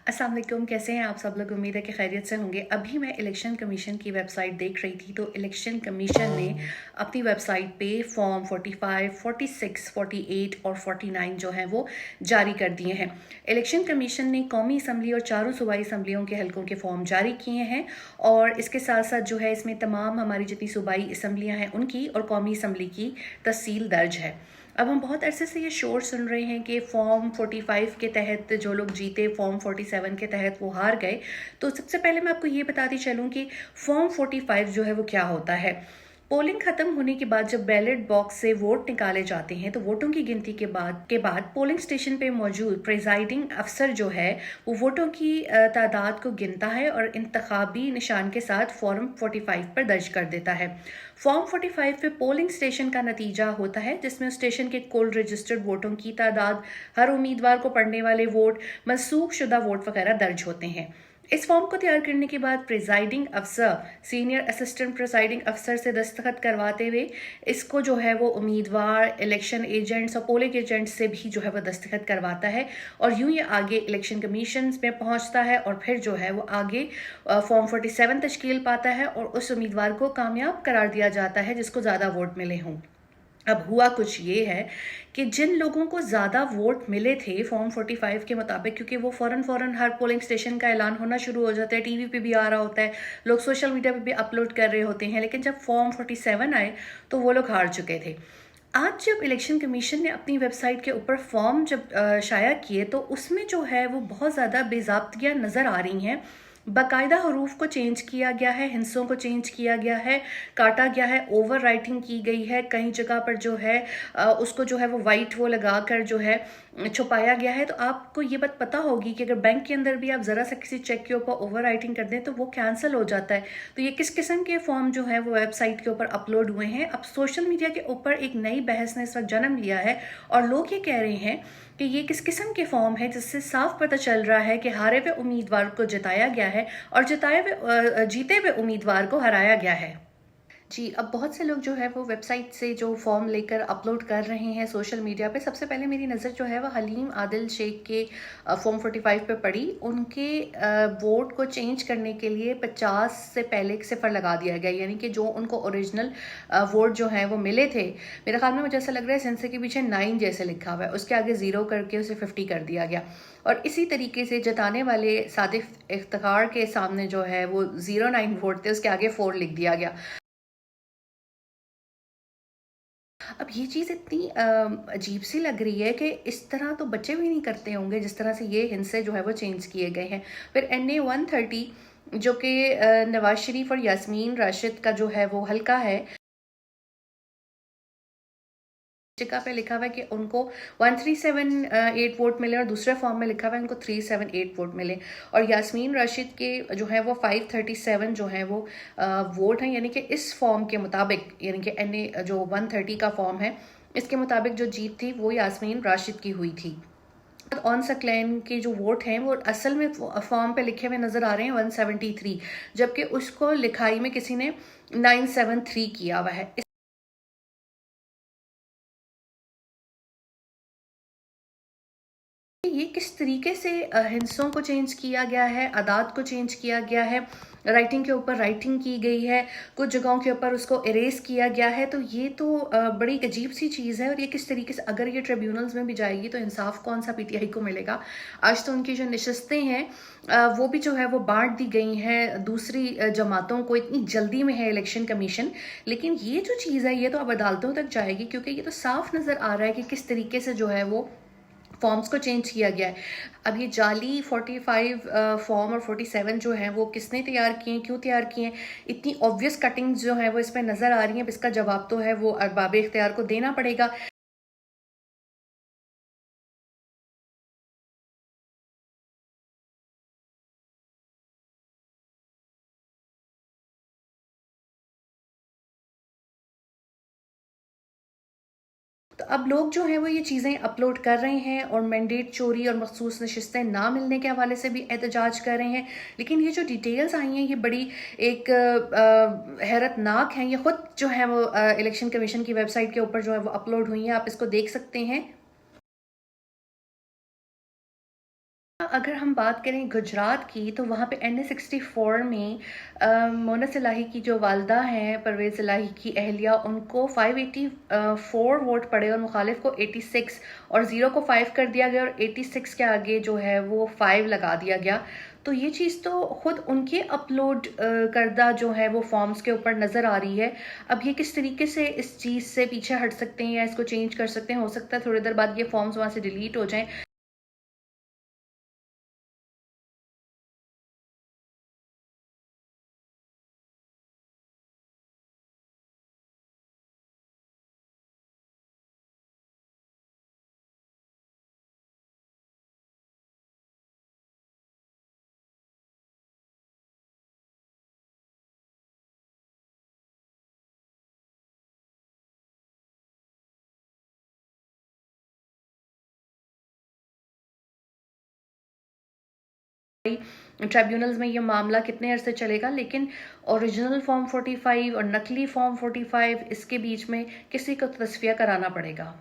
अस्सलाम वालेकुम, कैसे हैं आप सब लोग। उम्मीद है कि खैरियत से होंगे। अभी मैं इलेक्शन कमीशन की वेबसाइट देख रही थी, तो इलेक्शन कमीशन ने अपनी वेबसाइट पे फॉर्म 45, 46, 48 और 49 जो हैं वो जारी कर दिए हैं। इलेक्शन कमीशन ने कौमी असम्बली और चारों सूबाई असम्बलियों के हलकों के फॉर्म जारी किए हैं, और इसके साथ साथ जो है इसमें तमाम हमारी जितनी सूबाई असम्बलियाँ हैं उनकी और कौमी असम्बली की तफसील दर्ज है। अब हम बहुत अरसे से ये शोर सुन रहे हैं कि फॉर्म 45 के तहत जो लोग जीते, फॉर्म 47 के तहत वो हार गए। तो सबसे पहले मैं आपको ये बताती चलूँ कि फॉर्म 45 जो है वो क्या होता है। पोलिंग खत्म होने के बाद जब बैलेट बॉक्स से वोट निकाले जाते हैं, तो वोटों की गिनती के बाद पोलिंग स्टेशन पे मौजूद प्रिजाइडिंग अफसर जो है वो वोटों की तादाद को गिनता है और इंतखाबी निशान के साथ फॉर्म 45 पर दर्ज कर देता है। फॉर्म 45 पे पोलिंग स्टेशन का नतीजा होता है, जिसमें स्टेशन के कुल रजिस्टर्ड वोटों की तादाद, हर उम्मीदवार को पड़ने वाले वोट, मनसूख शुदा वोट वगैरह दर्ज होते हैं। इस फॉर्म को तैयार करने के बाद प्रिजाइडिंग अफसर सीनियर असिस्टेंट प्रिजाइडिंग अफसर से दस्तखत करवाते हुए इसको जो है वो उम्मीदवार, इलेक्शन एजेंट्स और पोलिंग एजेंट्स से भी जो है वो दस्तखत करवाता है, और यूं ये आगे इलेक्शन कमीशन में पहुंचता है, और फिर जो है वो आगे फॉर्म 47 तश्कील पाता है और उस उम्मीदवार को कामयाब करार दिया जाता है जिसको ज़्यादा वोट मिले हों। अब हुआ कुछ ये है कि जिन लोगों को ज़्यादा वोट मिले थे फॉर्म 45 के मुताबिक, क्योंकि वो फ़ौरन फ़ौरन हर पोलिंग स्टेशन का ऐलान होना शुरू हो जाता है, टीवी पे भी आ रहा होता है, लोग सोशल मीडिया पे भी अपलोड कर रहे होते हैं, लेकिन जब फॉर्म 47 आए तो वो लोग हार चुके थे। आज जब इलेक्शन कमीशन ने अपनी वेबसाइट के ऊपर फॉर्म जब शाया किए, तो उसमें जो है वो बहुत ज़्यादा बेज़ाब्तियाँ नज़र आ रही हैं। बाकायदा हरूफ को चेंज किया गया है, हिंसों को चेंज किया गया है, काटा गया है, ओवर राइटिंग की गई है, कई जगह पर जो है उसको जो है वो वाइट वो लगा कर जो है छुपाया गया है। तो आपको ये बात पता होगी कि अगर बैंक के अंदर भी आप ज़रा सा किसी चेक के ऊपर ओवर राइटिंग कर दें तो वो कैंसिल हो जाता है। तो ये किस किस्म के फॉर्म जो है वो वेबसाइट के ऊपर अपलोड हुए हैं। अब सोशल मीडिया के ऊपर एक नई बहस ने इस वक्त जन्म लिया है, और लोग ये कह रहे हैं कि ये किस किस्म के फॉर्म है, जिससे साफ पता चल रहा है कि हारे हुए उम्मीदवार को जिताया गया है और जीते हुए उम्मीदवार को हराया गया है। जी, अब बहुत से लोग जो है वो वेबसाइट से जो फॉर्म लेकर अपलोड कर रहे हैं सोशल मीडिया पे। सबसे पहले मेरी नज़र जो है वो हलीम आदिल शेख के फॉर्म 45 पे पड़ी। उनके वोट को चेंज करने के लिए 50 से पहले एक सिफर लगा दिया गया, यानी कि जो उनको ओरिजिनल वोट जो है वो मिले थे, मेरे ख्याल में मुझे ऐसा लग रहा है सेंसर के पीछे 9 जैसे लिखा हुआ है, उसके आगे 0 करके उसे 50 कर दिया गया। और इसी तरीके से जताने वाले सादिक इफ्तिखार के सामने जो है वो 09 वोट थे, उसके आगे 4 लिख दिया गया। अब ये चीज़ इतनी अजीब सी लग रही है कि इस तरह तो बच्चे भी नहीं करते होंगे जिस तरह से ये हिंसे जो है वो चेंज किए गए हैं। फिर NA 130 जो कि नवाज शरीफ और यास्मीन राशिद का जो है वो हल्का है, जगह पे लिखा हुआ है कि उनको 1378 वोट मिले, और दूसरे फॉर्म में लिखा हुआ है उनको 378 वोट मिले। और यास्मीन राशिद के जो है वो 537 जो है वो वोट हैं, यानी कि इस फॉर्म के मुताबिक, यानी कि NA जो 130 का फॉर्म है इसके मुताबिक जो जीत थी वो यास्मीन राशिद की हुई थी। ऑन सकलैन के जो वोट हैं वो असल में फॉर्म पे लिखे हुए नजर आ रहे हैं 173, जबकि उसको लिखाई में किसी ने 973 किया हुआ है। ये किस तरीके से हिंसों को चेंज किया गया है, अदाद को चेंज किया गया है, राइटिंग के ऊपर राइटिंग की गई है, कुछ जगहों के ऊपर उसको इरेज किया गया है। तो ये तो बड़ी अजीब सी चीज़ है, और ये किस तरीके से अगर ये ट्रिब्यूनल्स में भी जाएगी तो इंसाफ कौन सा PTI को मिलेगा। आज तो उनकी जो नशस्तें हैं वो भी जो है वो बांट दी गई हैं दूसरी जमातों को, इतनी जल्दी में है इलेक्शन कमीशन। लेकिन ये जो चीज़ है ये तो अब अदालतों तक जाएगी, क्योंकि ये तो साफ नज़र आ रहा है कि किस तरीके से जो है वो फॉर्म्स को चेंज किया गया है। अब ये जाली 45 फॉर्म और 47 जो हैं वो किसने तैयार किए हैं, क्यों तैयार किए हैं, इतनी ऑब्वियस कटिंग्स जो हैं वो इसमें नज़र आ रही हैं। इसका जवाब तो है वो अरबाब इख्तियार को देना पड़ेगा। तो अब लोग जो हैं वो ये चीज़ें अपलोड कर रहे हैं, और मैंडेट चोरी और मखसूस नशस्तें ना मिलने के हवाले से भी एहतजाज कर रहे हैं। लेकिन ये जो डिटेल्स आई हैं ये बड़ी एक हैरतनाक हैं। ये खुद जो है वो इलेक्शन कमीशन की वेबसाइट के ऊपर जो है वो अपलोड हुई हैं, आप इसको देख सकते हैं। अगर हम बात करें गुजरात की, तो वहाँ पे NA 64 में मोनस इलाही की जो वालदा हैं, परवेज़ इलाही की अहलिया, उनको 584 वोट पड़े और मुखालिफ को 86, और ज़ीरो को 5 कर दिया गया और 86 के आगे जो है वो 5 लगा दिया गया। तो ये चीज़ तो खुद उनके अपलोड करदा जो है वो फॉर्म्स के ऊपर नज़र आ रही है। अब ये किस तरीके से इस चीज़ से पीछे हट सकते हैं या इसको चेंज कर सकते हैं, हो सकता है थोड़ी देर बाद ये फॉर्म्स वहाँ से डिलीट हो जाएं। ट्राइब्यूनल्स में ये मामला कितने अरसे चलेगा, लेकिन ओरिजिनल फॉर्म 45 और नकली फॉर्म 45, इसके बीच में किसी को तस्फिया कराना पड़ेगा।